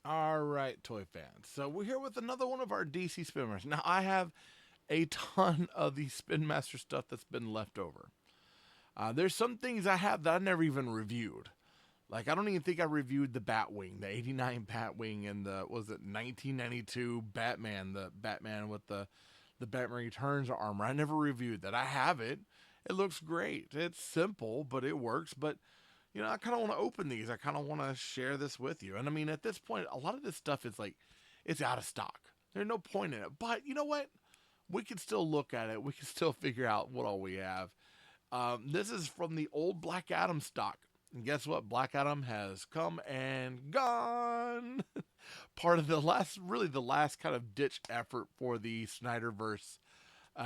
All right, toy fans. So we're here with another one of our DC Spinmasters. Now I have a ton of the Spinmaster stuff that's been left over. There's some things I have that I never even reviewed. Like I don't even think I reviewed the Batwing, the '89 Batwing, and the was it 1992 Batman, the Batman with the Batman Returns armor. I never reviewed that. I have it. It looks great. It's simple, but it works. But I kind of want to open these. I kind of want to share this with you. And I mean, at this point, a lot of this stuff is like, it's out of stock. There's no point in it. But you know what? We can still look at it. We can still figure out what all we have. This is from the old Black Adam stock. And guess what? Black Adam has come and gone. Part of the last, really the last kind of ditch effort for the Snyderverse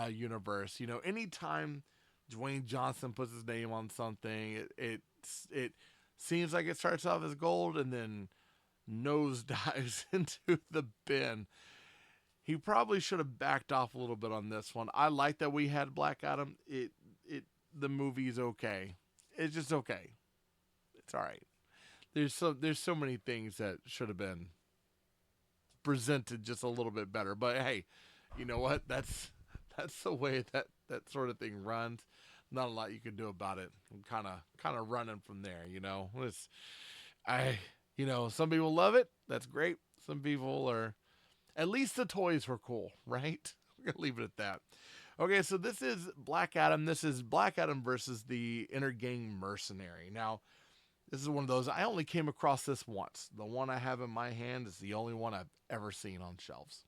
universe. Anytime Dwayne Johnson puts his name on something, it seems like it starts off as gold and then nosedives into the bin. He probably should have backed off a little bit on this one. I like that we had Black Adam. The movie's okay. It's just okay. It's all right. There's so many things that should have been presented just a little bit better. But hey, you know what? That's the way that sort of thing runs. Not a lot you can do about it. I'm kind of running from there. I some people love it. That's great. Some people are. At least the toys were cool, right? We're gonna leave it at that. Okay, so this is Black Adam. This is Black Adam versus the Intergang Mercenary. Now, this is one of those. I only came across this once. The one I have in my hand is the only one I've ever seen on shelves.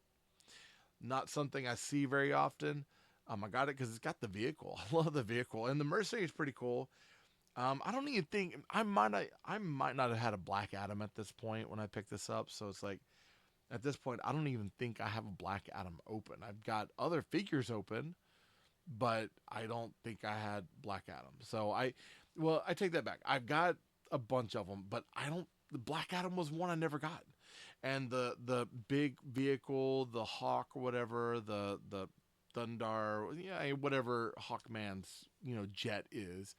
Not something I see very often. I got it because it's got the vehicle. I love the vehicle, and the Mercenary is pretty cool. I don't even think I might not have had a Black Adam at this point when I picked this up. So it's like at this point I don't even think I have a Black Adam open. I've got other figures open, but I don't think I had Black Adam. I take that back. I've got a bunch of them, but I don't. The Black Adam was one I never got, and the big vehicle, the Hawk or whatever, the Thundar, yeah, whatever Hawkman's jet is.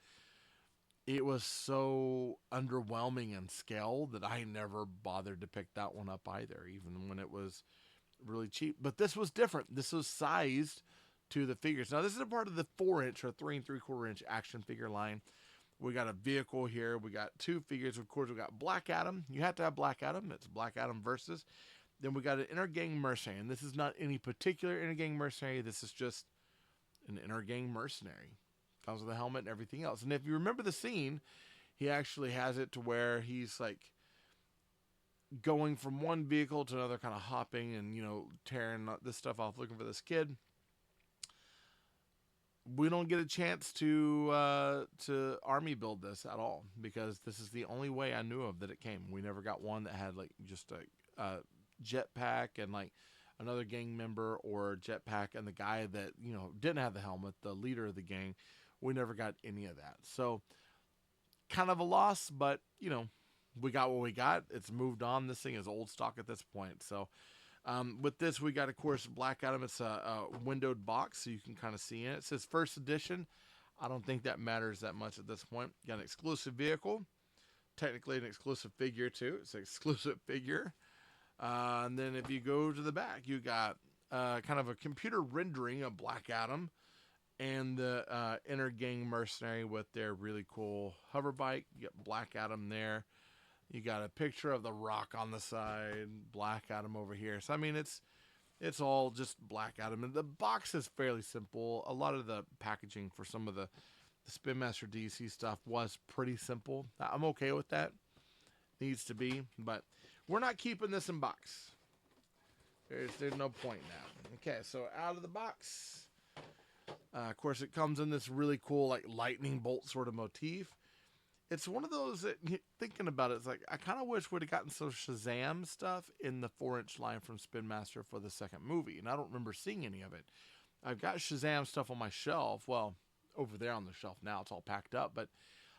It was so underwhelming in scale that I never bothered to pick that one up either, even when it was really cheap. But this was different. This was sized to the figures. Now, this is a part of the 4 inch or 3 3/4 inch action figure line. We got a vehicle here. We got two figures. Of course, we got Black Adam. You have to have Black Adam. It's Black Adam versus. Then we got an Intergang Mercenary. And this is not any particular Intergang Mercenary. This is just an Intergang Mercenary. Comes with a helmet and everything else. And if you remember the scene, he actually has it to where he's like going from one vehicle to another, kind of hopping and tearing this stuff off, looking for this kid. We don't get a chance to army build this at all because this is the only way I knew of that it came. We never got one that had like just a jetpack and like another gang member or jetpack and the guy that didn't have the helmet, the leader of the gang. We never got any of that. So kind of a loss, but we got what we got. It's moved on. This thing is old stock at this point. So with this, we got, of course, Black Adam. It's a windowed box, so you can kind of see in it. It says first edition. I don't think that matters that much at this point. You got an exclusive vehicle. Technically an exclusive figure, too. It's an exclusive figure. And then if you go to the back, you got kind of a computer rendering of Black Adam and the Intergang Mercenary with their really cool hover bike. You got Black Adam there. You got a picture of the Rock on the side, Black Adam over here. So I mean, it's all just Black Adam, and the box is fairly simple. A lot of the packaging for some of the Spinmaster DC stuff was pretty simple. I'm okay with that. Needs to be, but we're not keeping this in box. There's no point now. Okay, so out of the box. Of course, it comes in this really cool like lightning bolt sort of motif. It's one of those that, thinking about it, it's like I kind of wish we'd have gotten some Shazam stuff in the 4 inch line from Spinmaster for the second movie, and I don't remember seeing any of it. I've got Shazam stuff on my shelf, well, over there on the shelf now, it's all packed up, but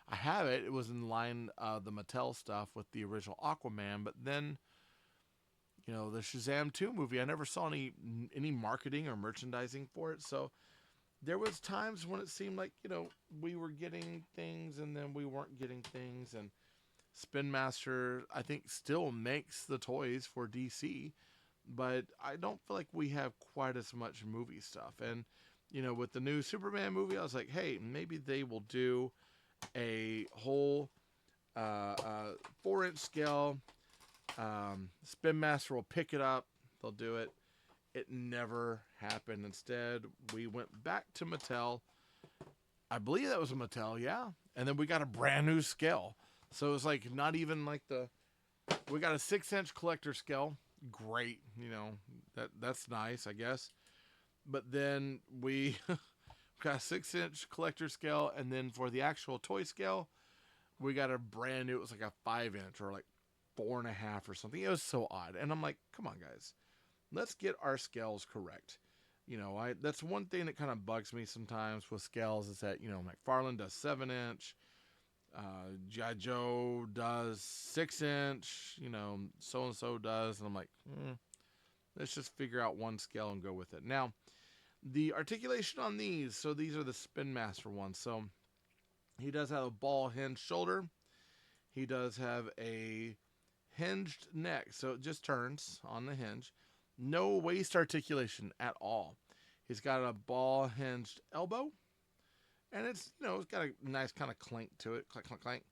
I have it. It was in line the Mattel stuff with the original Aquaman, but then the Shazam 2 movie, I never saw any marketing or merchandising for it, so there was times when it seemed like we were getting things and then we weren't getting things, and Spinmaster, I think, still makes the toys for DC, but I don't feel like we have quite as much movie stuff. And, with the new Superman movie, I was like, hey, maybe they will do a whole 4-inch scale. Spin Master will pick it up. They'll do it. It never happened. Instead, we went back to Mattel. I believe that was a Mattel, yeah. And then we got a brand new scale. So it was like not even like we got a 6-inch collector scale. Great, that's nice, I guess. But then we got a 6-inch collector scale, and then for the actual toy scale, we got a brand new. It was like a 5-inch or like 4.5 or something. It was so odd, and I'm like, come on, guys, let's get our scales correct. That's one thing that kind of bugs me sometimes with scales is that McFarlane does 7-inch, G.I. Joe does 6-inch, so and so does, and I'm like, let's just figure out one scale and go with it. Now, the articulation on these, so these are the Spin Master ones. So he does have a ball hinge shoulder. He does have a hinged neck, so it just turns on the hinge. No waist articulation at all. He's got a ball hinged elbow, and it's got a nice kind of clink to it, clank clank clank.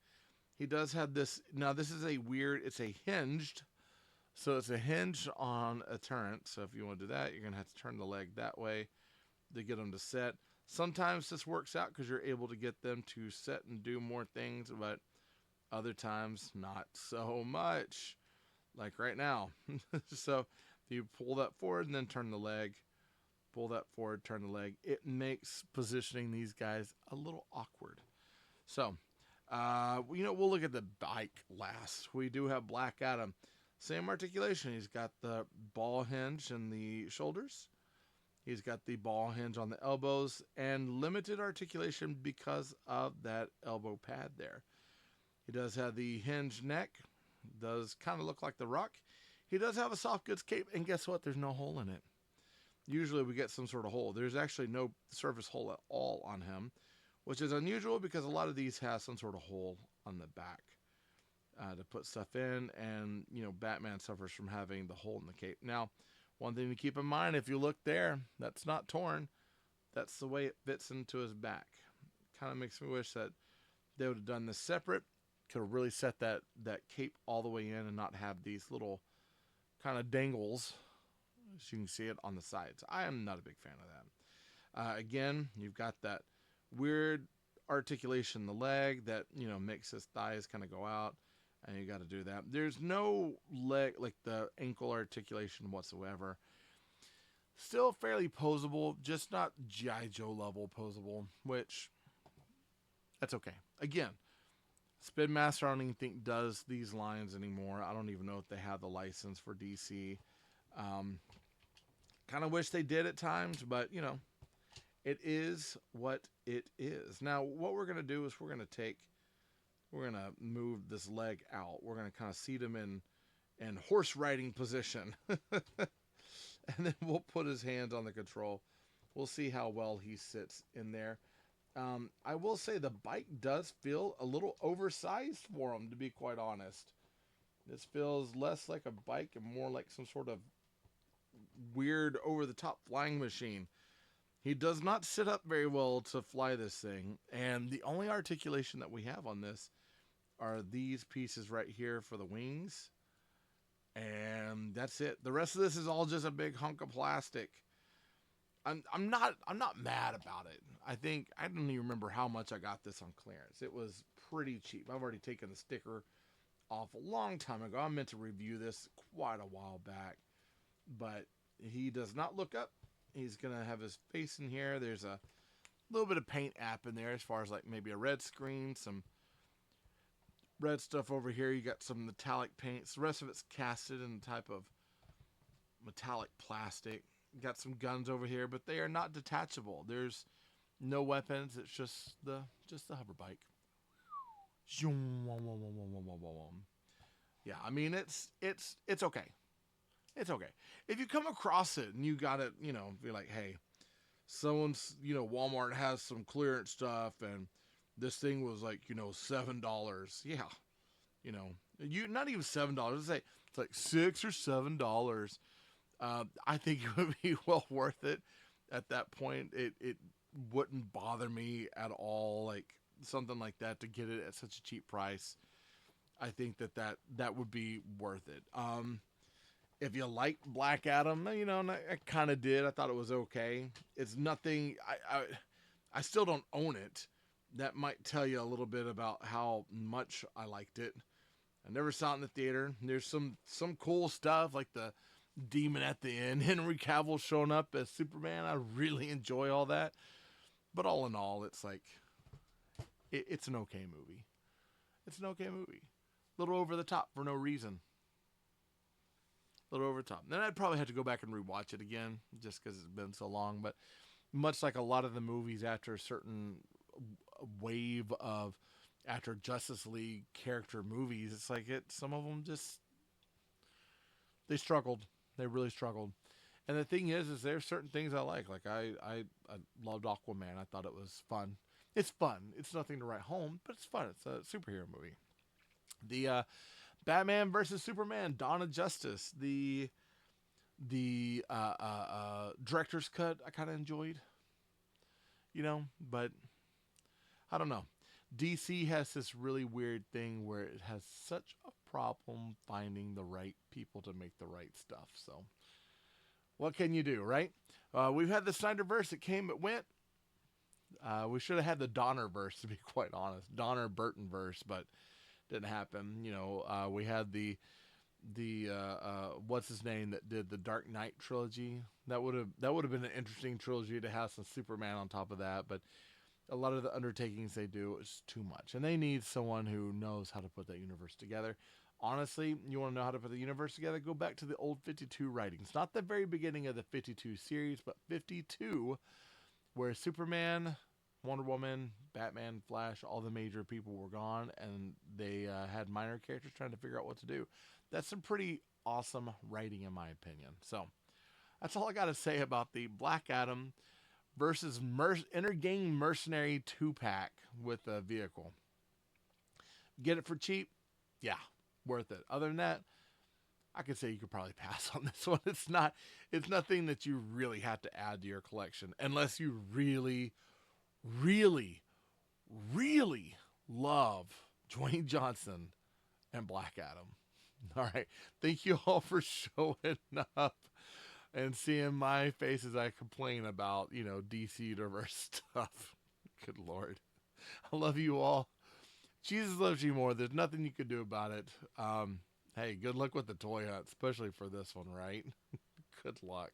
He does have this. Now this is it's a hinged, so it's a hinge on a turret. So if you want to do that, you're gonna have to turn the leg that way to get them to set. Sometimes this works out because you're able to get them to set and do more things, but other times not so much. Like right now. So you pull that forward and then turn the leg. Pull that forward, turn the leg. It makes positioning these guys a little awkward. So, we'll look at the bike last. We do have Black Adam. Same articulation. He's got the ball hinge in the shoulders. He's got the ball hinge on the elbows and limited articulation because of that elbow pad there. He does have the hinged neck. Does kind of look like the Rock. He does have a soft goods cape, and guess what? There's no hole in it. Usually we get some sort of hole. There's actually no surface hole at all on him, which is unusual because a lot of these have some sort of hole on the back to put stuff in, and Batman suffers from having the hole in the cape. Now, one thing to keep in mind, if you look there, that's not torn. That's the way it fits into his back. Kind of makes me wish that they would have done this separate. Could have really set that cape all the way in and not have these little kind of dangles, as you can see it on the sides. I am not a big fan of that. Again, you've got that weird articulation in the leg that makes his thighs kind of go out, and you got to do that. There's no leg, like the ankle articulation whatsoever. Still fairly posable, just not G.I. Joe level posable, which that's okay. Again, Spinmaster, I don't even think does these lines anymore. I don't even know if they have the license for DC. Kind of wish they did at times, but it is what it is. Now, what we're going to do is we're going to move this leg out. We're going to kind of seat him in horse riding position. And then we'll put his hands on the control. We'll see how well he sits in there. I will say the bike does feel a little oversized for him, to be quite honest. This feels less like a bike and more like some sort of weird over-the-top flying machine. He does not sit up very well to fly this thing, and the only articulation that we have on this are these pieces right here for the wings, and that's it. The rest of this is all just a big hunk of plastic. I'm not mad about it. I don't even remember how much I got this on clearance. It was pretty cheap. I've already taken the sticker off a long time ago. I meant to review this quite a while back, but he does not look up. He's gonna have his face in here. There's a little bit of paint app in there as far as like maybe a red screen, some red stuff over here. You got some metallic paints. The rest of it's casted in a type of metallic plastic. Got some guns over here, but they are not detachable. There's no weapons. It's just the hover bike. Yeah, I mean it's okay. It's okay. If you come across it and you got it, be like, hey, someone's, Walmart has some clearance stuff and this thing was like, $7. Yeah. You know, you not even $7. Let's say it's like $6 or $7. I think it would be well worth it. At that point, it wouldn't bother me at all. Like something like that to get it at such a cheap price. I think that would be worth it. If you like Black Adam, you know, and I kind of did. I thought it was okay. It's nothing. I still don't own it. That might tell you a little bit about how much I liked it. I never saw it in the theater. There's some cool stuff like the demon at the end, Henry Cavill showing up as Superman. I really enjoy all that. But all in all, it's like it's an okay movie. It's an okay movie. A little over the top for no reason. A little over the top. Then I'd probably have to go back and rewatch it again just because it's been so long. But much like a lot of the movies after a certain wave of after Justice League character movies, it's like some of them just they struggled. They really struggled. And the thing is there's certain things I like. Like I loved Aquaman. I thought it was fun. It's fun. It's nothing to write home, but it's fun. It's a superhero movie. The Batman versus Superman, Dawn of Justice. The director's cut I kind of enjoyed. You know, but I don't know. DC has this really weird thing where it has such a problem finding the right people to make the right stuff. So, what can you do, right? We've had the Snyderverse. It came, it went. We should have had the Donnerverse, to be quite honest. Donner Burton verse, but didn't happen. You know, we had the what's his name that did the Dark Knight trilogy. That would have been an interesting trilogy to have some Superman on top of that, but a lot of the undertakings they do is too much, and they need someone who knows how to put that universe together. Honestly, you want to know how to put the universe together? Go back to the old 52 writings, not the very beginning of the 52 series, but 52, where Superman, Wonder Woman, Batman, Flash, all the major people were gone, and they had minor characters trying to figure out what to do. That's some pretty awesome writing, in my opinion. So that's all I got to say about the Black Adam versus Intergang Mercenary 2-pack with a vehicle. Get it for cheap? Yeah, worth it. Other than that, I could say you could probably pass on this one. It's nothing that you really have to add to your collection unless you really, really, really love Dwayne Johnson and Black Adam. All right. Thank you all for showing up and seeing my face as I complain about, DC Universe stuff. Good Lord. I love you all. Jesus loves you more. There's nothing you can do about it. Hey, good luck with the toy hunt, especially for this one, right? Good luck.